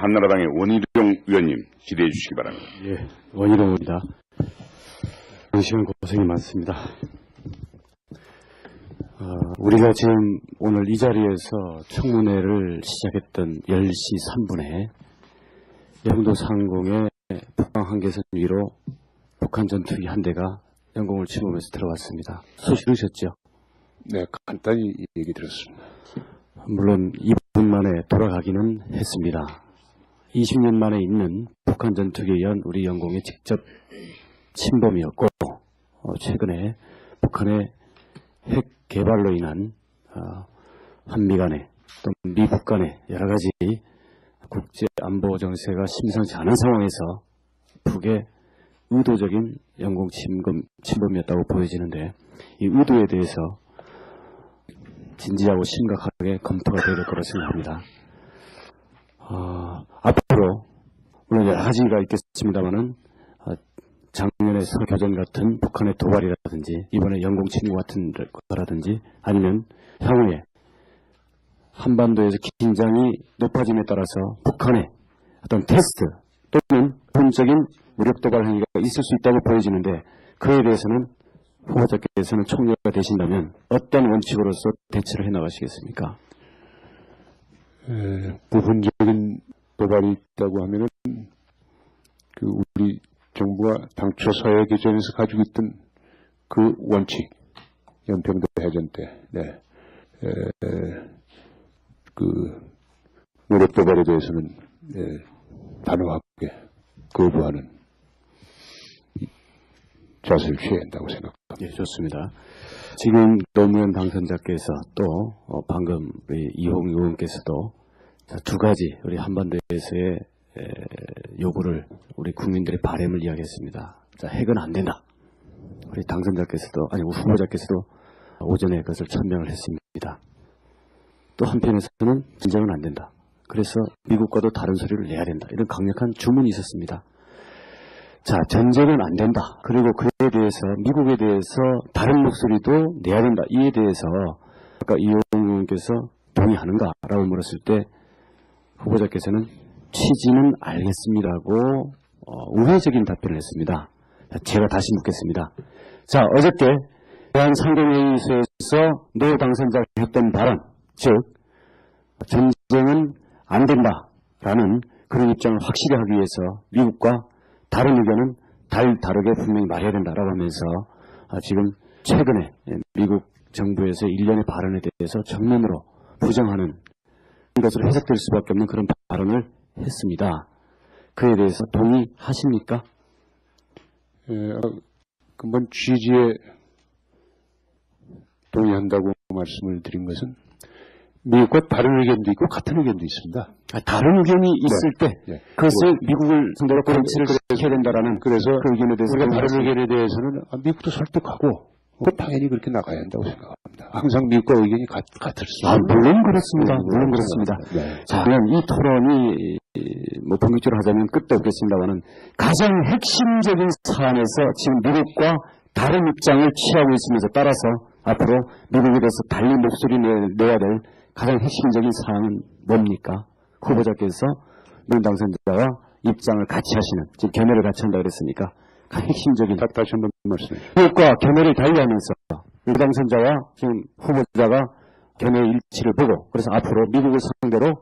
한나라당의 원희룡 의원님 질의해 주시기 바랍니다. 예, 원희룡입니다. 시간 고생이 많습니다. 우리가 지금 오늘 이 자리에서 청문회를 시작했던 10시 3분에 영도 상공의 북방 한계선 위로 북한 전투기 한 대가 영공을 침범해서 들어왔습니다. 소식 들으셨죠? 네, 간단히 얘기 들었습니다. 물론 2분 만에 돌아가기는 했습니다. 20년 만에 있는 북한 전투기에 의한 우리 영공의 직접 침범이었고, 최근에 북한의 핵 개발로 인한 한미 간의 또 미국 간의 여러 가지 국제 안보 정세가 심상치 않은 상황에서 북의 의도적인 영공 침범이었다고 보여지는데, 이 의도에 대해서 진지하고 심각하게 검토가 되어야 될 거라고 생각합니다. 앞으로 물론 여러 가지가 있겠습니다만은 작년에 서교전 같은 북한의 도발이라든지 이번에 영공 침공 같은 거라든지 아니면 향후에 한반도에서 긴장이 높아짐에 따라서 북한의 어떤 테스트 또는 본적인 무력 도발 행위가 있을 수 있다고 보여지는데, 그에 대해서는 후보자께서는 총리가 되신다면 어떤 원칙으로서 대처를 해나가시겠습니까? 부분적인 도발이 있다고 하면은 우리 정부가 당초 서해 개전에서 가지고 있던 그 원칙, 연평도 해전 때, 무력 도발에 대해서는 단호하게 거부하는 자세를 취해야 한다고 생각합니다. 예, 좋습니다. 지금 노무현 당선자께서 또 방금 우리 이홍 의원께서도 두 가지 우리 한반도에서의 요구를, 우리 국민들의 바람을 이야기했습니다. 자, 핵은 안 된다. 우리 당선자께서도, 아니 후보자께서도 오전에 그것을 천명을 했습니다. 또 한편에서는 전쟁은 안 된다. 그래서 미국과도 다른 소리를 내야 된다. 이런 강력한 주문이 있었습니다. 자, 전쟁은 안 된다. 그리고 그에 대해서, 미국에 대해서 다른 목소리도 내야 된다. 이에 대해서 아까 이용 의원께서 동의하는가라고 물었을 때 후보자께서는 취지는 알겠습니다고 우회적인 답변을 했습니다. 제가 다시 묻겠습니다. 자, 어저께 대한상공회의소에서 노 당선자가 했던 발언, 즉 전쟁은 안 된다라는 그런 입장을 확실히 하기 위해서 미국과 다른 의견은 다르게 분명히 말해야 된다라고 하면서 지금 최근에 미국 정부에서 일련의 발언에 대해서 정면으로 부정하는 것으로 해석될 수밖에 없는 그런 발언을 했습니다. 그에 대해서 동의하십니까? 근본 취지에 동의한다고 말씀을 드린 것은 미국과 다른 의견도 있고 같은 의견도 있습니다. 다른 의견이 있을 때 그것을 미국을 상대로 관치를 시켜야 된다라는 그래서 그 의견에 대해서 우리가 다른 의견에 대해서는 미국도 설득하고 당연히 그렇게 나가야 한다고 생각합니다. 항상 미국과 의견이 같을 수 있습니다. 물론 그렇습니다. 물론 그렇습니다. 네. 자, 그럼 이 토론이 본격적으로 하자면 끝도 없겠습니다만은 가장 핵심적인 사안에서 지금 미국과 다른 입장을 취하고 있으면서 따라서 앞으로 미국에 대해서 달리 목소리 내야 될 가장 핵심적인 사항은 뭡니까? 후보자께서 문 당선자와 입장을 같이 하시는, 지금 견해를 같이 한다고 그랬으니까 가장 핵심적인, 다시 한번 말씀해 주세요. 미국과 견해를 달리하면서 문 당선자와 지금 후보자가 견해의 일치를 보고, 그래서 앞으로 미국을 상대로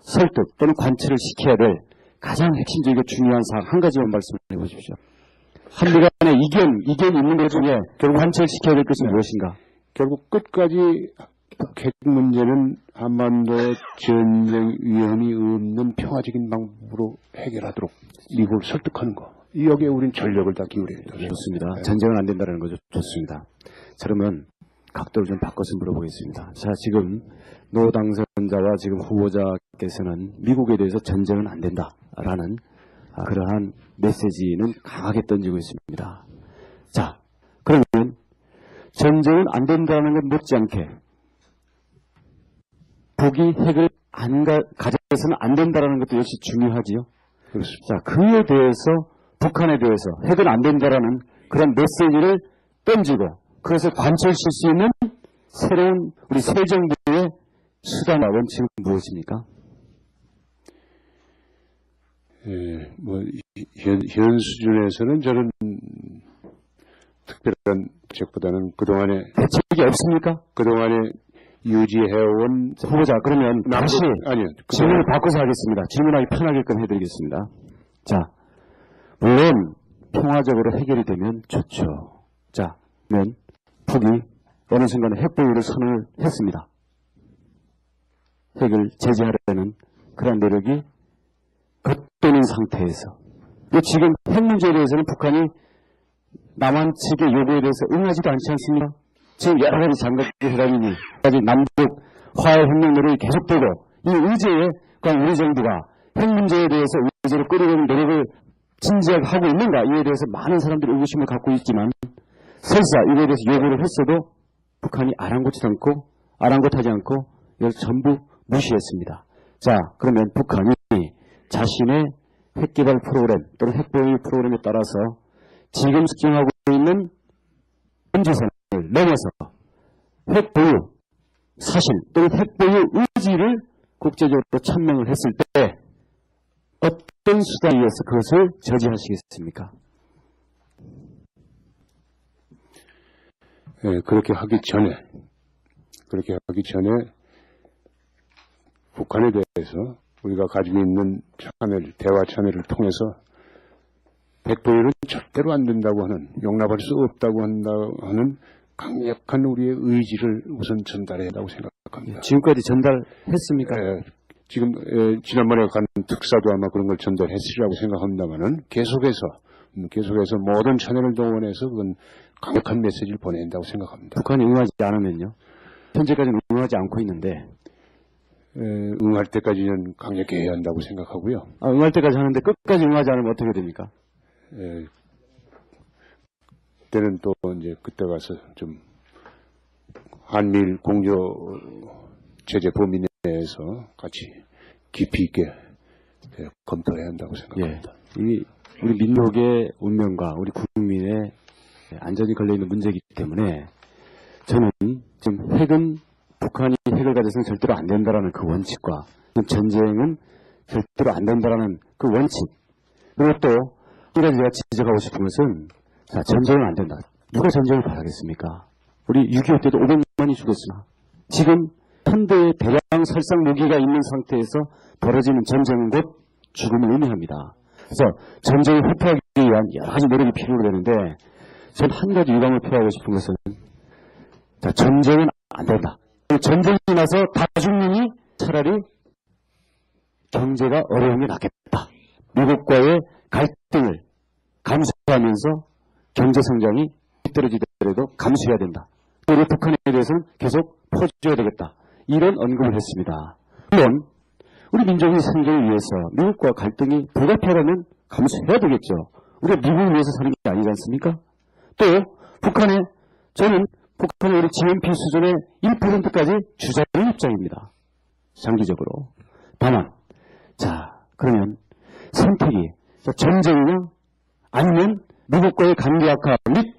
설득 또는 관철을 시켜야 될 가장 핵심적이고 중요한 사항 한 가지만 말씀해 보십시오. 한미 간의 이견이 있는 것 중에 결국 관철시켜야 될 것은 무엇인가? 결국 끝까지 핵 문제는 한반도의 전쟁 위험이 없는 평화적인 방법으로 해결하도록 미국을 설득하는 거. 여기에 우린 전력을 다 기울여야 된다. 좋습니다. 전쟁은 안 된다는 거죠. 좋습니다. 자, 그러면 각도를 좀 바꿔서 물어보겠습니다. 자, 지금 노 당선자와 지금 후보자께서는 미국에 대해서 전쟁은 안 된다라는 그러한 메시지는 강하게 던지고 있습니다. 자, 그러면 전쟁은 안 된다는 것 못지않게 북이 핵을 가져서는 안 된다는 것도 역시 중요하지요. 그렇습니다. 자, 그에 대해서 북한에 대해서 핵은 안 된다라는 그런 메시지를 던지고 그것을 관철시킬 수 있는 새로운 우리 새 정부의 수단과 원칙은 무엇입니까? 현 수준에서는 저는 특별한 대책보다는 그동안에 대책이 없습니까? 그동안에 유지해온 후보자, 그러면 다시 아니요. 질문을 바꿔서 하겠습니다. 질문하기 편하게끔 해드리겠습니다. 자, 물론 평화적으로 해결이 되면 좋죠. 자, 그러면 북이 어느 순간에 핵보유를 선언을 했습니다. 핵을 제재하려는 그런 노력이 겉도는 상태에서 지금 핵 문제에 대해서는 북한이 남한 측의 요구에 대해서 응하지도 않지 않습니까? 지금 여러 가지 장벽 회담이니 남북 화해협력 노력이 계속되고 이 의제에 과연 우리 정부가 핵 문제에 대해서 의제를 끌어오는 노력을 진지하게 하고 있는가 이에 대해서 많은 사람들이 의구심을 갖고 있지만 설사 이거에 대해서 요구를 했어도 북한이 아랑곳하지 않고 이걸 전부 무시했습니다. 자, 그러면 북한이 자신의 핵개발 프로그램 또는 핵보유 프로그램에 따라서 지금 수행하고 있는 현지선을 넘어서 핵보유 사실 또는 핵보유 의지를 국제적으로 천명을 했을 때 어떤 수단에 의해서 그것을 저지하시겠습니까? 네, 그렇게 하기 전에 북한에 대해서 우리가 가지고 있는 대화 채널을 통해서 핵보유는 절대로 안 된다고 하는, 용납할 수 없다고 하는 강력한 우리의 의지를 우선 전달해야 한다고 생각합니다. 지금까지 전달했습니까? 지금 지난번에 간 특사도 아마 그런 걸 전달했으리라고 생각합니다만은 계속해서 모든 채널을 동원해서 그건 강력한 메시지를 보내야 한다고 생각합니다. 북한이 응하지 않으면요? 현재까지는 응하지 않고 있는데 응할 때까지는 강력히 해야 한다고 생각하고요. 응할 때까지 하는데 끝까지 응하지 않으면 어떻게 됩니까? 그때는 또 이제 그때 가서 좀 한미일 공조 제재 범위 내에서 같이 깊이 있게 검토해야 한다고 생각합니다. 이 우리 민족의 운명과 우리 국민의 안전이 걸려있는 문제이기 때문에 저는 지금 핵은 북한이 핵을 가져서는 절대로 안 된다라는 그 원칙과 전쟁은 절대로 안 된다라는 그 원칙, 그리고 또 한 가지 제가 지적하고 싶은 것은 전쟁은 안 된다. 누가 전쟁을 바라겠습니까? 우리 6.25 때도 500만이 죽었으나 지금 현대의 대량 살상 무기가 있는 상태에서 벌어지는 전쟁은 곧 죽음을 의미합니다. 그래서 전쟁을 회피하기 위한 여러 가지 노력이 필요로 되는데 전 한 가지 유감을 표하고 싶은 것은 전쟁은 안 된다. 전쟁이 나서 다 죽느니 차라리 경제가 어려움이 낫겠다. 미국과의 갈등을 감수하면서 경제성장이 떨어지더라도 감수해야 된다. 우리 북한에 대해서는 계속 퍼줘야 되겠다. 이런 언급을 했습니다. 물론 우리 민족의 생존을 위해서 미국과 갈등이 불가피하다면 감수해야 되겠죠. 우리가 미국을 위해서 사는 게 아니지 않습니까? 또 저는 북한의 우리 GNP 수준의 1%까지 주장하는 입장입니다. 장기적으로. 다만 그러면 선택이 전쟁이냐 아니면 미국과의 관계 악화 및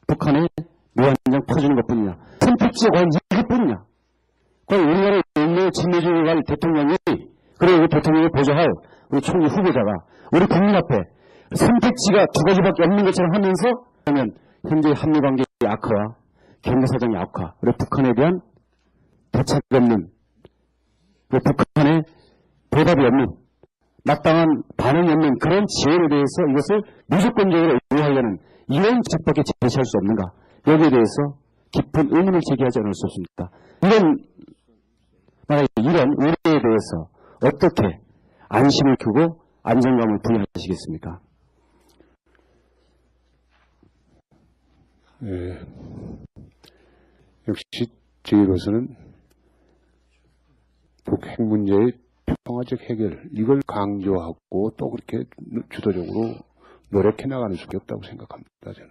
북한의 무한정 퍼주는 것뿐이냐. 선택지가 과연 이것뿐이냐. 과연 우리나라의 진보주의가 대통령이 그리고 대통령을 보좌할 우리 총리 후보자가 우리 국민 앞에 선택지가 두 가지밖에 없는 것처럼 하면서 그러면 현재 한미관계의 악화와 경제사정의 악화, 우리 북한에 대한 대책이 없는, 북한의 보답이 없는, 마땅한 반응이 없는 그런 지원에 대해서 이것을 무조건적으로 응하려는 이런 정책밖에 제시할 수 없는가? 여기에 대해서 깊은 의문을 제기하지 않을 수 없습니다. 이런 우려에 대해서 어떻게 안심을 주고 안정감을 부여하시겠습니까? 역시 저희로서는 북핵 문제의 평화적 해결, 이걸 강조하고 또 그렇게 주도적으로 노력해 나가는 수밖에 없다고 생각합니다, 저는.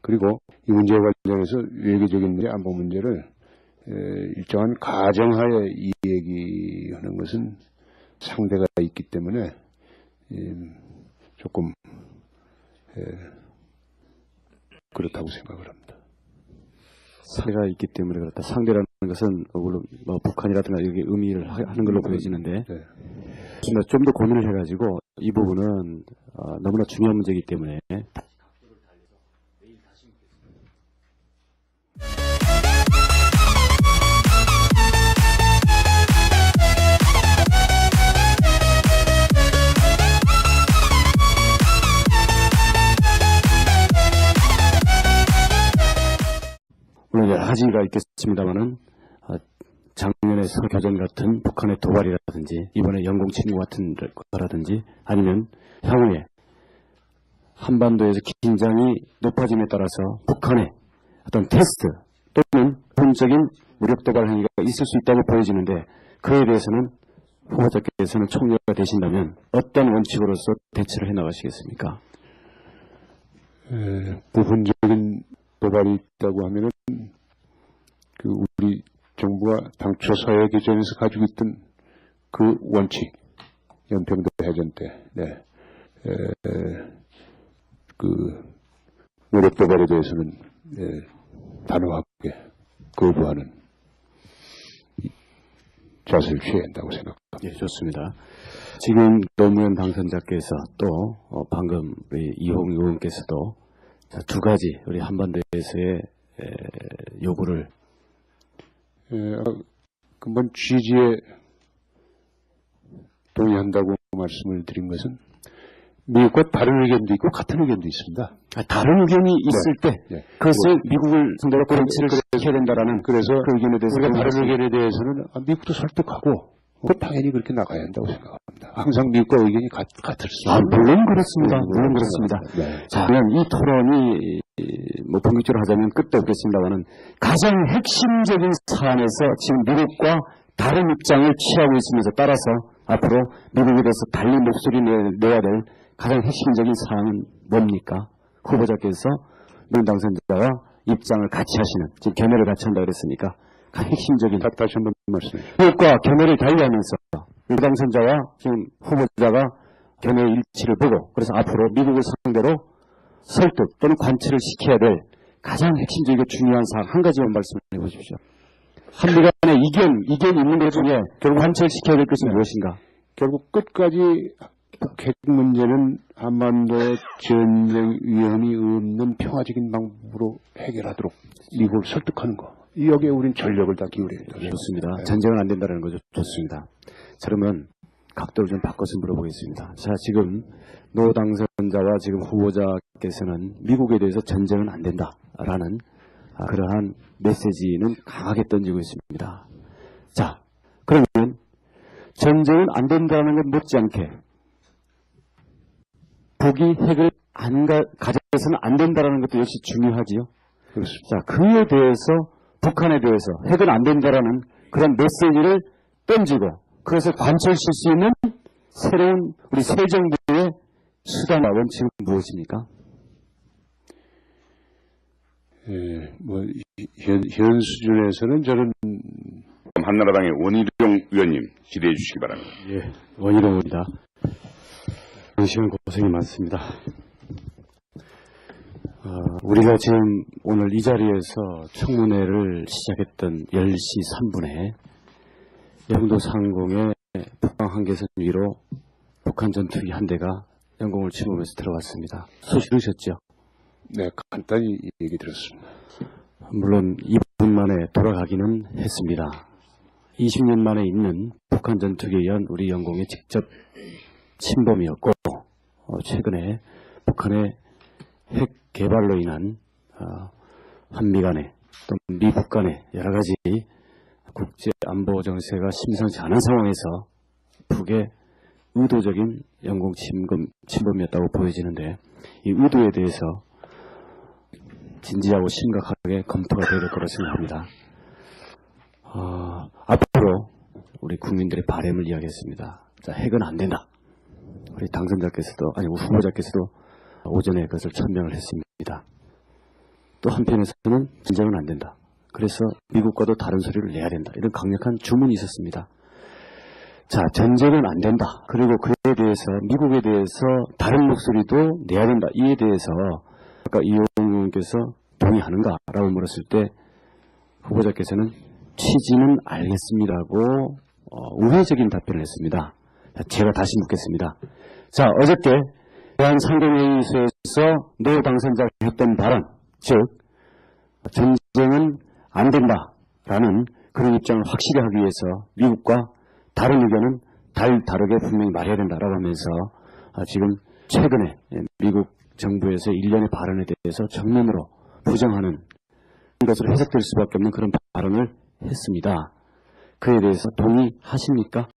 그리고 이 문제와 관련해서 외교적인 문제, 안보 문제를 일정한 가정하에 얘기하는 것은 상대가 있기 때문에 조금 그렇다고 생각을 합니다. 사례가 있기 때문에 그렇다. 상대라는 것은 물론 뭐 북한이라든가 여기 의미를 하는 걸로 보여지는데 좀 더 고민을 해가지고 이 부분은 너무나 중요한 문제이기 때문에 물론 여러 가지가 있겠습니다만은 작년에 서교전 같은 북한의 도발이라든지 이번에 영공 침공 같은 거라든지 아니면 향후에 한반도에서 긴장이 높아짐에 따라서 북한의 어떤 테스트 또는 본적인 무력 도발 행위가 있을 수 있다고 보여지는데 그에 대해서는 후보자께서는 총리가 되신다면 어떤 원칙으로서 대처를 해나가시겠습니까? 부분적인 도발이 있다고 하면은 그 우리 정부가 당초 서해 개전에서 가지고 있던 그 원칙, 연평도 해전 때, 그 무력 도발에 대해서는 단호하게 거부하는 자세를 취해야 한다고 생각합니다. 예, 좋습니다. 지금 노무현 당선자께서 또 방금 우리 이홍 의원께서도 두 가지 우리 한반도에서의 요구를 근본 취지에 동의한다고 말씀을 드린 것은 미국과 다른 의견도 있고 같은 의견도 있습니다. 다른 의견이 있을 때 그것을 미국을 상대로 고치를 시켜야 된다라는 그래서 그 의견에 대해서 우리가 다른 의견에 대해서는 미국도 설득하고 당연히 그렇게 나가야 한다고 생각합니다. 항상 미국과 의견이 같을 수 있습니다. 물론 그렇습니다. 물론 그렇습니다. 자, 그러면 이 토론이 뭐 본격적으로 하자면 끝도 없겠습니다만은 가장 핵심적인 사안에서 지금 미국과 다른 입장을 취하고 있으면서 따라서 앞으로 미국에 대해서 달리 목소리 내야 될 가장 핵심적인 사항은 뭡니까? 후보자께서 노무현 당선자와 입장을 같이 하시는, 지금 견해를 같이 한다고 그랬으니까 가장 핵심적인 다시 한번 말씀해 주세요. 미국과 견해를 달리하면서 노무현 당선자와 지금 후보자가 견해 일치를 보고 그래서 앞으로 미국을 상대로 설득 또는 관철을 시켜야 될 가장 핵심적이고 중요한 사항 한 가지만 말씀해 보십시오. 한미 간의 이견이 있는 것 중에 결국 관철시켜야 될 것은 무엇인가? 결국 끝까지 핵 문제는 한반도의 전쟁 위험이 없는 평화적인 방법으로 해결하도록 미국을 설득하는 거. 여기에 우린 전력을 다 기울여야 된다. 좋습니다. 전쟁은 안 된다는 거죠. 좋습니다. 자, 그러면 각도를 좀 바꿔서 물어보겠습니다. 자, 지금 노 당선자와 지금 후보자께서는 미국에 대해서 전쟁은 안 된다라는 그러한 메시지는 강하게 던지고 있습니다. 자, 그러면 전쟁은 안 된다는 것 못지않게 북이 핵을 가져서는 안 된다는 것도 역시 중요하지요. 그렇습니다. 자, 그에 대해서 북한에 대해서 핵은 안 된다라는 그런 메시지를 던지고 그것을 관철시킬 수 있는 새로운 우리 새 정부의 수단과 원칙은 무엇입니까? 현 수준에서는 저는 한나라당의 원희룡 의원님 기대해 주시기 바랍니다. 예, 원희룡입니다. 시간 고생이 많습니다. 우리가 지금 오늘 이 자리에서 청문회를 시작했던 10시 3분에 영도 상공의 북방 한계선 위로 북한 전투기 한 대가 영공을 침범해서 들어왔습니다. 소식 들으셨죠? 네, 간단히 얘기 들었습니다. 물론 2분 만에 돌아가기는 했습니다. 20년 만에 있는 북한 전투기에 의한 우리 영공의 직접 침범이었고 최근에 북한의 핵 개발로 인한 한미 간의 또 미국 간의 여러 가지 국제 안보 정세가 심상치 않은 상황에서 북의 의도적인 영공 침범이었다고 보여지는데 이 의도에 대해서 진지하고 심각하게 검토가 되어야 될 거라고 생각합니다. 앞으로 우리 국민들의 바람을 이야기했습니다. 자, 핵은 안 된다. 우리 당선자께서도 아니 후보자께서도 오전에 그것을 천명을 했습니다. 또 한편에서는 전쟁은 안 된다. 그래서 미국과도 다른 소리를 내야 된다. 이런 강력한 주문이 있었습니다. 자, 전쟁은 안 된다. 그리고 그에 대해서 미국에 대해서 다른 목소리도 내야 된다. 이에 대해서 아까 이용 의원께서 동의하는가라고 물었을 때 후보자께서는 취지는 알겠습니다고 우회적인 답변을 했습니다. 자, 제가 다시 묻겠습니다. 자, 어저께 대한상경회의소에서 노 당선자가 했던 발언, 즉 전쟁은 안 된다라는 그런 입장을 확실히 하기 위해서 미국과 다른 의견은 다르게 분명히 말해야 된다라고 하면서 지금 최근에 미국 정부에서 일련의 발언에 대해서 정면으로 부정하는 것으로 해석될 수밖에 없는 그런 발언을 했습니다. 그에 대해서 동의하십니까?